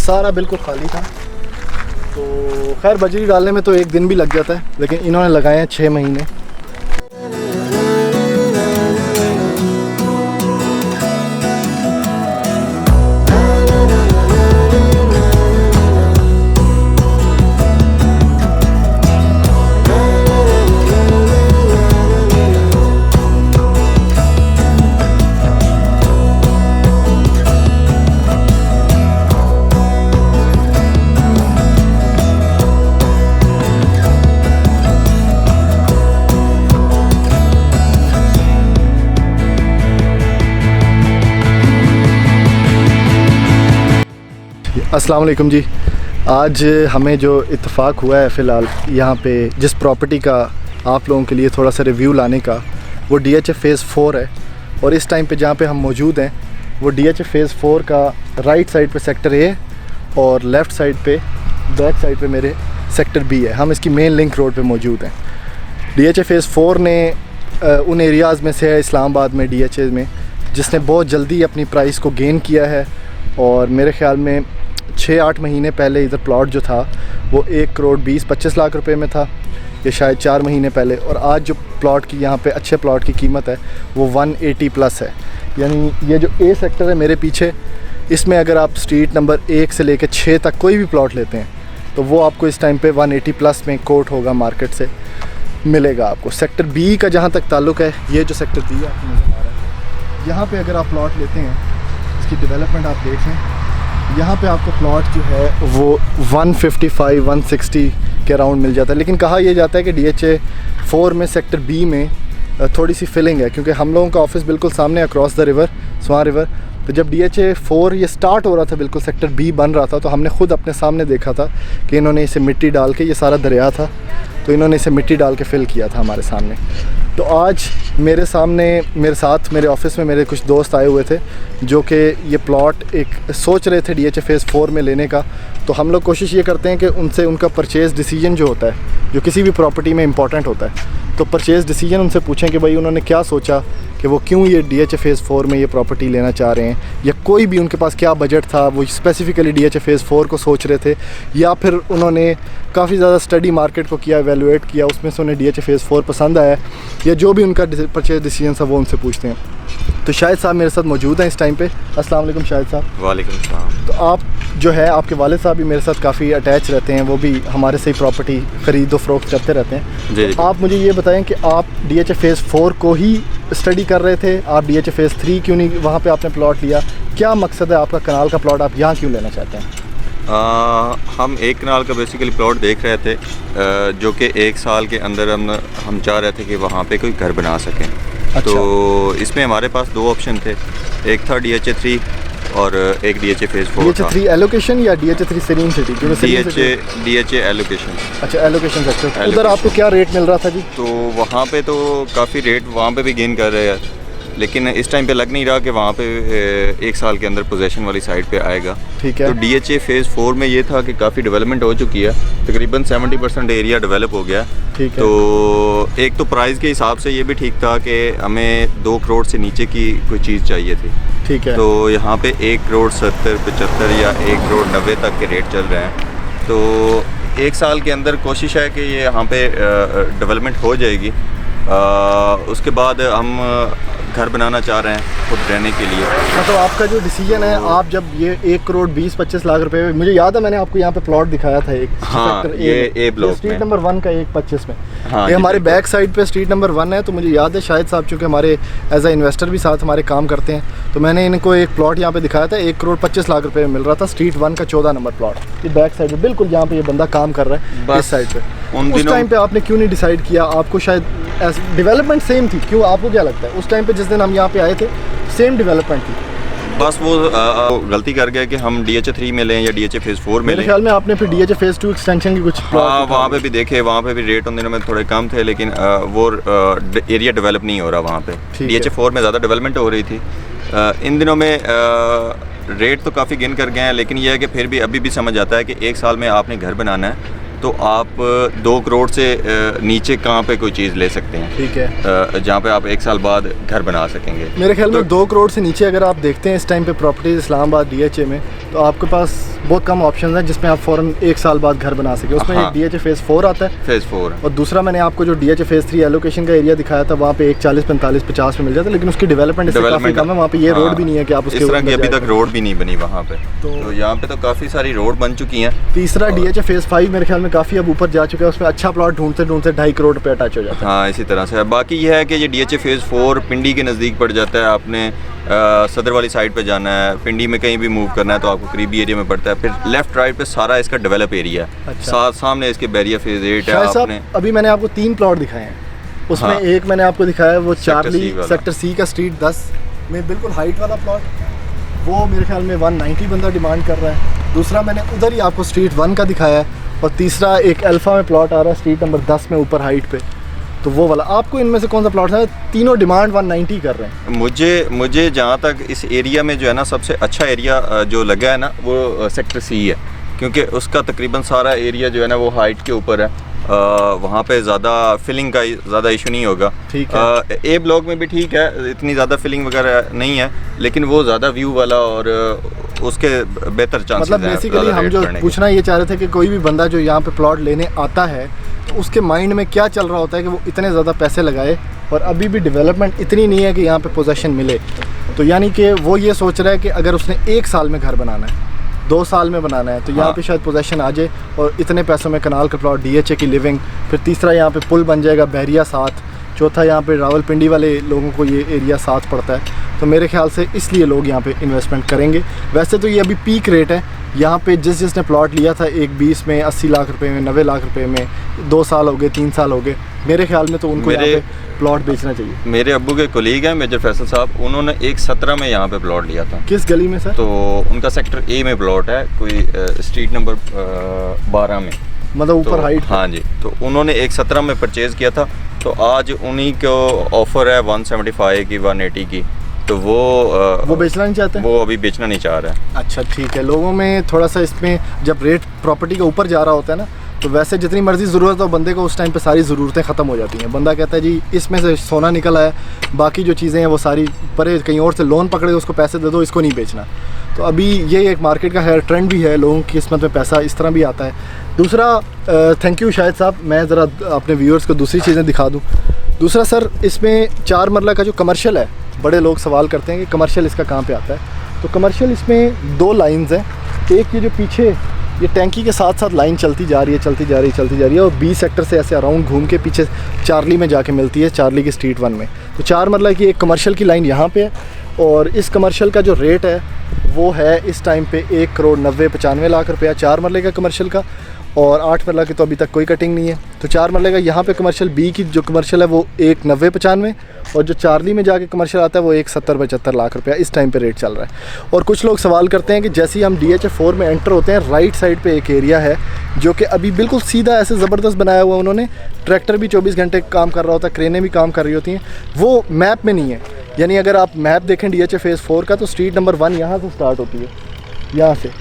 सारा बिल्कुल खाली था। तो खैर बजरी डालने में तो एक दिन भी लग जाता है, लेकिन इन्होंने लगाए हैं 6 महीने। अस्सलाम वालेकुम जी। आज हमें जो इत्तेफाक हुआ है फ़िलहाल यहाँ पे जिस प्रॉपर्टी का आप लोगों के लिए थोड़ा सा रिव्यू लाने का, वो DHA फ़ेज़ 4 है। और इस टाइम पे जहाँ पे हम मौजूद हैं वो DHA फ़ेज़ 4 का राइट साइड पे सेक्टर A और लेफ़्ट साइड पे बैक साइड पे मेरे सेक्टर B है। हम इसकी मेन लिंक रोड पे मौजूद हैं। DHA फ़ेज़ 4 ने उन एरियाज़ में से है इस्लामाबाद में DHA में जिसने बहुत जल्दी अपनी प्राइस को गेन किया है। और मेरे ख़्याल में 6-8 महीने पहले इधर प्लॉट जो था वो 1,20,25 लाख रुपए में था, ये शायद 4 महीने पहले। और आज जो प्लॉट की यहाँ पे अच्छे प्लॉट की कीमत है वो 180 प्लस है। यानी ये जो A सेक्टर है मेरे पीछे, इसमें अगर आप स्ट्रीट नंबर 1 से लेकर 6 तक कोई भी प्लॉट लेते हैं तो वो आपको इस टाइम पे 180 प्लस में कोट होगा, मार्केट से मिलेगा आपको। सेक्टर B का जहाँ तक ताल्लुक़ है, ये जो सेक्टर B आपको नज़र आ रहा है, यहाँ पर अगर आप प्लॉट लेते हैं, इसकी डेवलपमेंट आप देख लें, यहाँ पे आपको प्लॉट जो है वो 155-160 के अराउंड मिल जाता है। लेकिन कहा यह जाता है कि DHA 4 में सेक्टर B में थोड़ी सी फिलिंग है, क्योंकि हम लोगों का ऑफिस बिल्कुल सामने across the river, Swan river. तो जब DHA 4 ये स्टार्ट हो रहा था, बिल्कुल सेक्टर B बन रहा था, तो हमने ख़ुद अपने सामने देखा था कि इन्होंने इसे मिट्टी डाल के, ये सारा दरिया था तो इन्होंने इसे मिट्टी डाल के फिल किया था हमारे सामने। तो आज मेरे सामने मेरे साथ मेरे ऑफ़िस में मेरे कुछ दोस्त आए हुए थे जो कि ये प्लॉट एक सोच रहे थे DHA फ़ेज़ 4 में लेने का। तो हम लोग कोशिश ये करते हैं कि उनसे उनका परचेज़ डिसीजन जो होता है, जो किसी भी प्रॉपर्टी में इम्पॉर्टेंट होता है, तो परचेज़ डिसीजन उनसे पूछें कि भाई उन्होंने क्या सोचा कि वो क्यों ये DHA फ़ेज़ 4 में ये प्रॉपर्टी लेना चाह रहे हैं, या कोई भी उनके पास क्या बजट था, वो स्पेसिफ़िकली DHA फ़ेज़ 4 को सोच रहे थे, या फिर उन्होंने काफ़ी ज़्यादा स्टडी मार्केट को किया, एवेलुएट किया, उसमें से उन्हें DHA फ़ेज़ 4 पसंद आया, या जो भी उनका परचेज़ डिसीजन था वो उनसे पूछते हैं। तो शाहिद साहब मेरे साथ मौजूद हैं इस टाइम पे। अस्सलाम वालेकुम शाहिद साहब। वालेकुम सलाम। तो आप जो है, आपके वालिद साहब भी मेरे साथ काफ़ी अटैच रहते हैं, वो भी हमारे से ही प्रॉपर्टी ख़रीद व फ़रोख्त करते रहते हैं। जी। तो आप मुझे ये बताएं कि आप DHA फ़ेज़ 4 को ही स्टडी कर रहे थे, आप DHA फ़ेज़ 3 क्यों नहीं वहाँ पे आपने प्लॉट लिया? क्या मकसद है आपका, कनाल का प्लॉट आप यहाँ क्यों लेना चाहते हैं? हम एक कनाल का बेसिकली प्लॉट देख रहे थे, जो कि 1 साल के अंदर हम चाह रहे थे कि वहाँ पे कोई घर बना सकें। अच्छा। तो इसमें हमारे पास 2 ऑप्शन थे, एक था DHA 3 और एक DHA फ़ेज़ 4 DHA 3 एलोकेशन या DHA 3 serene city? DHA allocation. अच्छा, एलोकेशन सेक्टर। उधर आपको क्या रेट मिल रहा था जी? तो वहाँ पे तो काफ़ी रेट वहाँ पे भी गेन कर रहे हैं, लेकिन इस टाइम पे लग नहीं रहा कि वहाँ पे 1 साल के अंदर पोजेशन वाली साइड पे आएगा। ठीक है। तो DHA फ़ेज़ 4 में ये था कि काफ़ी डेवलपमेंट हो चुकी है, तकरीबन 70% एरिया डेवलप हो गया। ठीक है। तो एक तो प्राइस के हिसाब से ये भी ठीक था कि हमें 2 करोड़ से नीचे की कोई चीज़ चाहिए थी। ठीक है। तो यहाँ पे 1,70,75 या 1,90,000 तक के रेट चल रहे हैं। तो 1 साल के अंदर कोशिश है कि ये यहाँ पे डेवलपमेंट हो जाएगी। उसके बाद हम घर बनाना चाह रहे हैं खुद रहने के लिए। मतलब आपका जो डिसीजन है, आप जब ये 1,20,25 लाख रुपए, मुझे याद है मैंने आपको यहाँ पे प्लॉट दिखाया था एक। हाँ, ये A ब्लॉक स्ट्रीट नंबर 1 का 1,25 में। हाँ, ये हमारे बैक साइड पे स्ट्रीट नंबर 1 है। तो मुझे याद है शाहिद साहब चूँकि हमारे एज ए इन्वेस्टर भी साथ हमारे काम करते हैं, तो मैंने इनको एक प्लॉट यहाँ पे दिखाया था, 1,25 लाख रुपए में मिल रहा था, स्ट्रीट 1 का 14 नंबर प्लॉट। ये बैक साइड पे बिल्कुल जहाँ पे ये बंदा काम कर रहा है, इस साइड पे। उस टाइम पे आपने क्यों नहीं डिसाइड किया? आपको शायद डेवलपमेंट सेम थी, क्यों, आपको क्या लगता है? उस टाइम पे जिस दिन हम यहाँ पे आए थे सेम डेवलपमेंट थी। बस वो गलती कर गया कि हम DHA 3 में लें या DHA फ़ेज़ 4 में लें। मेरे ख्याल में आपने फिर DHA फ़ेज़ 2 एक्सटेंशन की कुछ वहाँ पे भी देखे, वहाँ पे भी रेट उन दिनों में थोड़े कम थे, लेकिन वो एरिया डेवलप नहीं हो रहा वहाँ पे। DHA 4 में ज़्यादा डेवलपमेंट हो रही थी। इन दिनों में रेट तो काफ़ी गेन कर गए हैं, लेकिन यह है कि फिर भी अभी भी समझ आता है कि 1 साल में आपने घर बनाना है तो आप 2 करोड़ से नीचे कहाँ पे कोई चीज़ ले सकते हैं। ठीक है। जहाँ पे आप 1 साल बाद घर बना सकेंगे। मेरे ख्याल में 2 करोड़ से नीचे अगर आप देखते हैं इस टाइम पे प्रॉपर्टीज इस्लामाबाद DHA में, तो आपके पास बहुत कम ऑप्शन हैं जिसमें आप फ़ौरन 1 साल बाद घर बना सके। उसमें हाँ। एक DHA फेज़ 4 आता है, फेज़ 4 है। और दूसरा मैंने आपको जो DHA फेज़ 3 एलोकेशन का एरिया दिखाया था वहाँ पे एक 40, 45, 50 में मिल जाता है, लेकिन उसकी डेवलपमेंट इससे काफ़ी कम है। वहाँ पे ये रोड भी नहीं है कि आप उसके इस तरह की अभी तक रोड भी नहीं बनी वहाँ पे, तो यहाँ पे तो काफ़ी सारी रोड बन चुकी हैं। तीसरा DHA फेज़ 5 मेरे ख्याल में काफ़ी अब ऊपर जा चुका है, उसमें अच्छा प्लॉट ढूंढते ढूंढते 2.5 करोड़ रुपये अटैच हो जाता है। हाँ, इसी तरह से है। बाकी ये है कि ये DHA फेज़ 4 पिंडी के नज़दीक पड़ जाता है। आपने सदर वाली साइड पे जाना है, पिंडी में कहीं भी मूव करना है तो आपको करीबी एरिया में पड़ता है। फिर लेफ्ट राइट पे सारा इसका डेवलप एरिया है। अच्छा। सामने इसके बैरिया फेज़ 8 है। आपने अभी मैंने आपको 3 प्लॉट दिखाए हैं, उसमें हाँ। एक मैंने आपको दिखाया है वो चार्ली वाला। सेक्टर C का स्ट्रीट 10 में बिल्कुल हाइट वाला प्लॉट, वो मेरे ख्याल में 190 बंदा डिमांड कर रहा है। दूसरा मैंने उधर ही आपको स्ट्रीट 1 का दिखाया है, और तीसरा एक अल्फ़ा में प्लॉट आ रहा है स्ट्रीट नंबर 10 में ऊपर हाइट पे, तो वो वाला। आपको इनमें से कौन सा प्लॉट है? तीनों डिमांड 190 कर रहे हैं। मुझे जहाँ तक इस एरिया में जो है ना सबसे अच्छा एरिया जो लगा है ना वो सेक्टर C है, क्योंकि उसका तकरीबन सारा एरिया जो है ना वो हाइट के ऊपर है। वहाँ पे ज़्यादा फिलिंग का ज़्यादा इशू नहीं होगा। ठीक है। A ब्लॉक में भी ठीक है, इतनी ज़्यादा फिलिंग वगैरह नहीं है, लेकिन वो ज़्यादा व्यू वाला और उसके बेहतर चांसेस मतलब बेसिकली हम जो पूछना ये चाह रहे थे कि कोई भी बंदा जो यहाँ पे प्लॉट लेने आता है तो उसके माइंड में क्या चल रहा होता है कि वो इतने ज़्यादा पैसे लगाए और अभी भी डेवलपमेंट इतनी नहीं है कि यहाँ पे पोजेशन मिले। तो यानी कि वो ये सोच रहा है कि अगर उसने 1 साल में घर बनाना है, 2 साल में बनाना है, तो यहाँ पे शायद पोजेशन आ जाए और इतने पैसों में कनाल का प्लॉट, DHA की लिविंग, फिर तीसरा यहाँ पे पुल बन जाएगा बैरिया साथ, चौथा यहाँ पे रावलपिंडी वाले लोगों को ये एरिया साथ पड़ता है। तो मेरे ख्याल से इसलिए लोग यहाँ पे इन्वेस्टमेंट करेंगे। वैसे तो ये अभी पीक रेट है यहाँ पे, जिसने प्लॉट लिया था एक 20 में, 80 लाख रुपए में, 90 लाख रुपए में, 2 साल हो गए, 3 साल हो गए, मेरे ख्याल में तो उनको यहाँ पे प्लॉट बेचना चाहिए। मेरे अब्बू के कोलीग हैं मेजर फैसल साहब, उन्होंने 117 में यहाँ पे प्लॉट लिया था। किस गली में सर? तो उनका सेक्टर A में प्लॉट है, कोई स्ट्रीट नंबर 12 में, मतलब ऊपर हाइट। हाँ जी, तो उन्होंने 117 में परचेज़ किया था, तो आज उन्हीं को ऑफ़र है 175 की, 180 की, तो वो बेचना नहीं चाहते, वो अभी बेचना नहीं चाह रहा है। अच्छा ठीक है। लोगों में थोड़ा सा इसमें जब रेट प्रॉपर्टी का ऊपर जा रहा होता है ना, तो वैसे जितनी मर्ज़ी ज़रूरत हो बंदे को उस टाइम पे सारी ज़रूरतें ख़त्म हो जाती हैं। बंदा कहता है जी इसमें से सोना निकल आया, बाकी जो चीज़ें हैं वो सारी परे कहीं और से लोन पकड़े उसको पैसे दे दो, इसको नहीं बेचना। तो अभी ये एक मार्केट का है, ट्रेंड भी है, लोगों की किस्मत में पैसा इस तरह भी आता है। दूसरा थैंक यू शाहिद साहब, मैं ज़रा अपने व्यूअर्स को दूसरी चीज़ें दिखा दूँ। दूसरा सर, इसमें 4 मरला का जो कमर्शियल है, बड़े लोग सवाल करते हैं कि कमर्शियल इसका कहाँ पे आता है। तो कमर्शियल इसमें 2 लाइंस हैं, एक ये जो पीछे ये टैंकी के साथ साथ लाइन चलती जा रही है, चलती जा रही है, और B सेक्टर से ऐसे अराउंड घूम के पीछे चार्ली में जाके मिलती है, चार्ली की स्ट्रीट 1 में। तो 4 मरला की एक कमर्शियल की लाइन यहाँ पे है, और इस कमर्शियल का जो रेट है वो है इस टाइम पे 1 करोड़ 90-95 लाख रुपया 4 मरले का कमर्शियल का, और 8 मरला की तो अभी तक कोई कटिंग नहीं है। तो 4 मरले का यहाँ पे कमर्शियल B की जो कमर्शियल है वो 1,90-95, और जो चार्ली में जाके कमर्शियल आता है वो 1,70-75 लाख रुपया इस टाइम पे रेट चल रहा है। और कुछ लोग सवाल करते हैं कि जैसे ही हम DHA 4 में एंटर होते हैं, राइट साइड पे एक एरिया है जो कि अभी बिल्कुल सीधा ऐसे ज़बरदस्त बनाया हुआ, उन्होंने ट्रैक्टर भी 24 घंटे काम कर रहा होता है, क्रेनें भी काम कर रही होती हैं, वो मैप में नहीं है। यानी अगर आप मैप देखें DHA फेज़ 4 का, तो स्ट्रीट नंबर 1 यहाँ से स्टार्ट होती है, यहाँ से।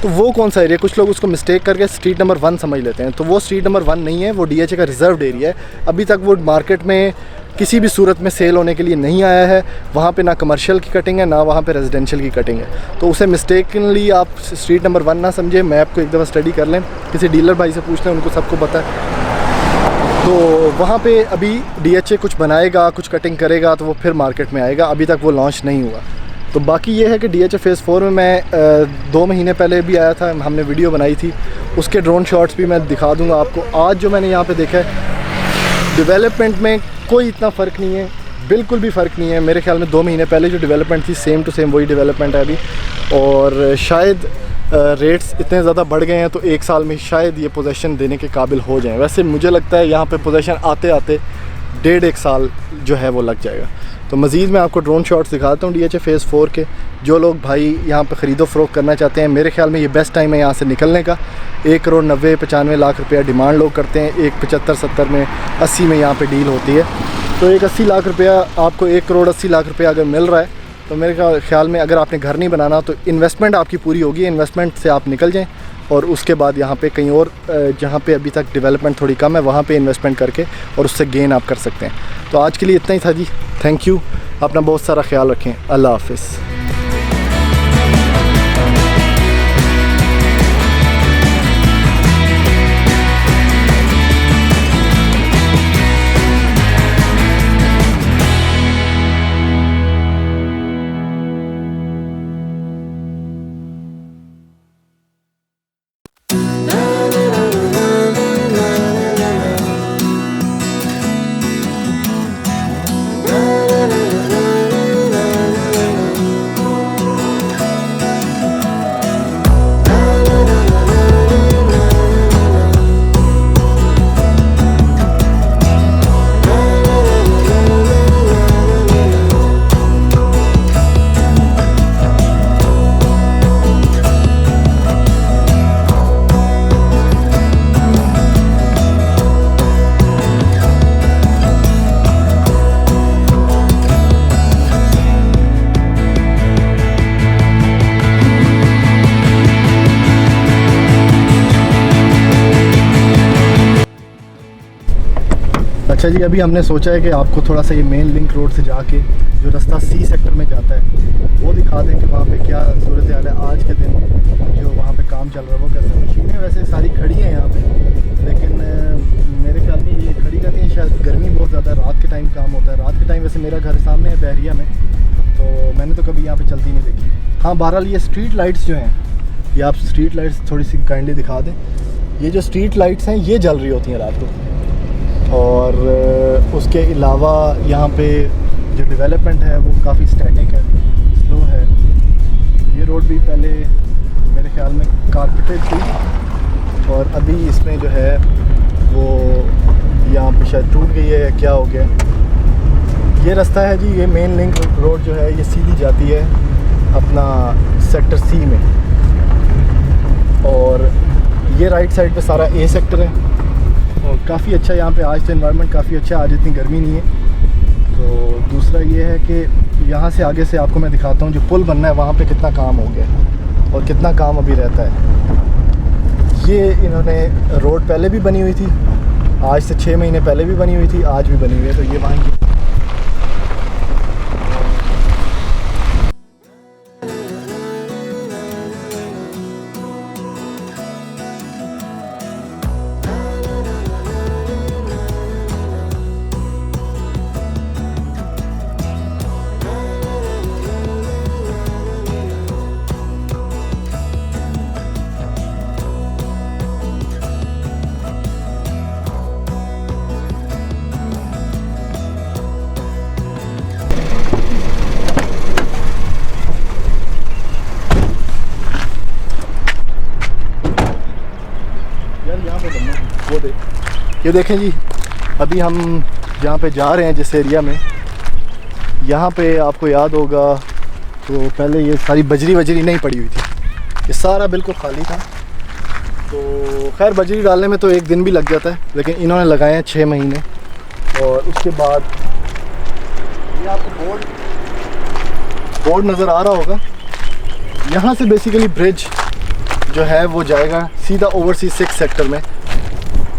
तो वो कौन सा एरिया, कुछ लोग उसको मिस्टेक करके स्ट्रीट नंबर 1 समझ लेते हैं, तो वो स्ट्रीट नंबर 1 नहीं है, वो DHA का रिजर्व्ड एरिया है। अभी तक वो मार्केट में किसी भी सूरत में सेल होने के लिए नहीं आया है। वहाँ पे ना कमर्शियल की कटिंग है, ना वहाँ पे रेजिडेंशियल की कटिंग है। तो उसे मिस्टेकनली आप स्ट्रीट नंबर 1 ना समझे, मैप को एक दफ़ा स्टडी कर लें, किसी डीलर भाई से पूछ लें, उनको सबको पता है। तो वहाँ पे अभी DHA कुछ बनाएगा, कुछ कटिंग करेगा, तो वो फिर मार्केट में आएगा, अभी तक वो लॉन्च नहीं हुआ। तो बाकी ये है कि DHA फेज़ 4 में मैं 2 महीने पहले भी आया था, हमने वीडियो बनाई थी, उसके ड्रोन शॉट्स भी मैं दिखा दूंगा आपको। आज जो मैंने यहाँ पे देखा है, डेवलपमेंट में कोई इतना फ़र्क नहीं है, बिल्कुल भी फ़र्क नहीं है। मेरे ख्याल में 2 महीने पहले जो डेवलपमेंट थी, सेम टू सेम वही डेवलपमेंट है अभी, और शायद रेट्स इतने ज़्यादा बढ़ गए हैं तो 1 साल में शायद ये पोजीशन देने के काबिल हो जाएं। वैसे मुझे लगता है यहाँ पे पोजीशन आते आते 1.5-1 साल जो है वो लग जाएगा। तो मज़ीद मैं आपको ड्रोन शॉट्स दिखाता हूँ DHA फेज़ 4 के। जो लोग भाई यहाँ पे ख़रीदो फ़रोख्त करना चाहते हैं, मेरे ख्याल में ये बेस्ट टाइम है यहाँ से निकलने का। 1 करोड़ 90-95 लाख रुपया डिमांड लोग करते हैं, 1,75-70 में, 80 में यहाँ पे डील होती है। तो एक 80 लाख रुपया आपको 1 करोड़ 80 लाख रुपया अगर मिल रहा है, तो मेरे ख्याल में अगर आपने घर नहीं बनाना तो इन्वेस्टमेंट आपकी पूरी होगी, इन्वेस्टमेंट से आप निकल जाएँ और उसके बाद यहाँ पे कहीं और जहाँ पे अभी तक डेवलपमेंट थोड़ी कम है वहाँ पे इन्वेस्टमेंट करके और उससे गेन आप कर सकते हैं। तो आज के लिए इतना ही था जी, थैंक यू, अपना बहुत सारा ख्याल रखें, अल्लाह हाफ़िज़। अच्छा जी, अभी हमने सोचा है कि आपको थोड़ा सा ये मेन लिंक रोड से जाके जो रास्ता सी सेक्टर में जाता है वो दिखा दें कि वहाँ पे क्या सूरत हाल है आज के दिन, जो वहाँ पे काम चल रहा है वो कैसे। मशीनें वैसे सारी खड़ी हैं यहाँ पे, लेकिन मेरे ख्याल में ये खड़ी रहती हैं, शायद गर्मी बहुत ज़्यादा, रात के टाइम काम होता है। रात के टाइम वैसे मेरा घर सामने है बहरिया में, तो मैंने तो कभी यहाँ पर चलती नहीं देखी। हाँ, बहरहाल ये स्ट्रीट लाइट्स जो हैं, ये आप स्ट्रीट लाइट्स थोड़ी सी काइंडली दिखा दें। ये जो स्ट्रीट लाइट्स हैं ये जल रही होती हैं रात को, और उसके अलावा यहाँ पे जो डेवलपमेंट है वो काफ़ी स्टैटिक है, स्लो है। ये रोड भी पहले मेरे ख्याल में कारपेटेड थी और अभी इसमें जो है वो यहाँ पे शायद टूट गई है या क्या हो गया। ये रास्ता है जी, ये मेन लिंक रोड जो है ये सीधी जाती है अपना सेक्टर सी में, और ये राइट साइड पे सारा ए सेक्टर है। और काफ़ी अच्छा यहाँ पे आज तो एनवायरनमेंट काफ़ी अच्छा है, आज इतनी गर्मी नहीं है। तो दूसरा ये है कि यहाँ से आगे से आपको मैं दिखाता हूँ जो पुल बनना है वहाँ पे कितना काम हो गया और कितना काम अभी रहता है। ये इन्होंने रोड पहले भी बनी हुई थी, आज से 6 महीने पहले भी बनी हुई थी, आज भी बनी हुई है। तो ये वहाँ की वो दे। ये देखें जी, अभी हम जहाँ पे जा रहे हैं जिस एरिया में, यहाँ पे आपको याद होगा तो पहले ये सारी बजरी वजरी नहीं पड़ी हुई थी, ये सारा बिल्कुल खाली था। तो खैर बजरी डालने में तो एक दिन भी लग जाता है, लेकिन इन्होंने लगाए हैं 6 महीने। और उसके बाद ये आपको बोर्ड नज़र आ रहा होगा, यहाँ से बेसिकली ब्रिज जो है वो जाएगा सीधा ओवरसीज़ 6 सेक्टर में,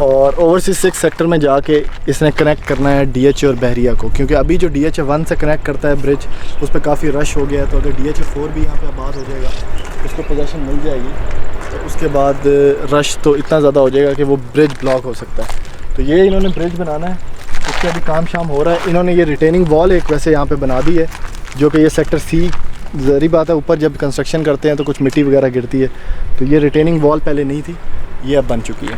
और ओवरसीज़ 6 सेक्टर में जाके इसने कनेक्ट करना है DHA और बहरिया को, क्योंकि अभी जो DHA 1 से कनेक्ट करता है ब्रिज उस पर काफ़ी रश हो गया है। तो अगर DHA 4 भी यहाँ पे आबाद हो जाएगा, उसको पोजीशन मिल जाएगी, तो उसके बाद रश तो इतना ज़्यादा हो जाएगा कि वो ब्रिज ब्लॉक हो सकता है। तो ये इन्होंने ब्रिज बनाना है, उसके अभी काम शाम हो रहा है। इन्होंने ये रिटेनिंग वॉल एक वैसे यहाँ पर बना दी है, जो कि ये सेक्टर सी, ज़रूरी बात है ऊपर जब कंस्ट्रक्शन करते हैं तो कुछ मिट्टी वगैरह गिरती है, तो ये रिटेनिंग वॉल पहले नहीं थी, ये अब बन चुकी है।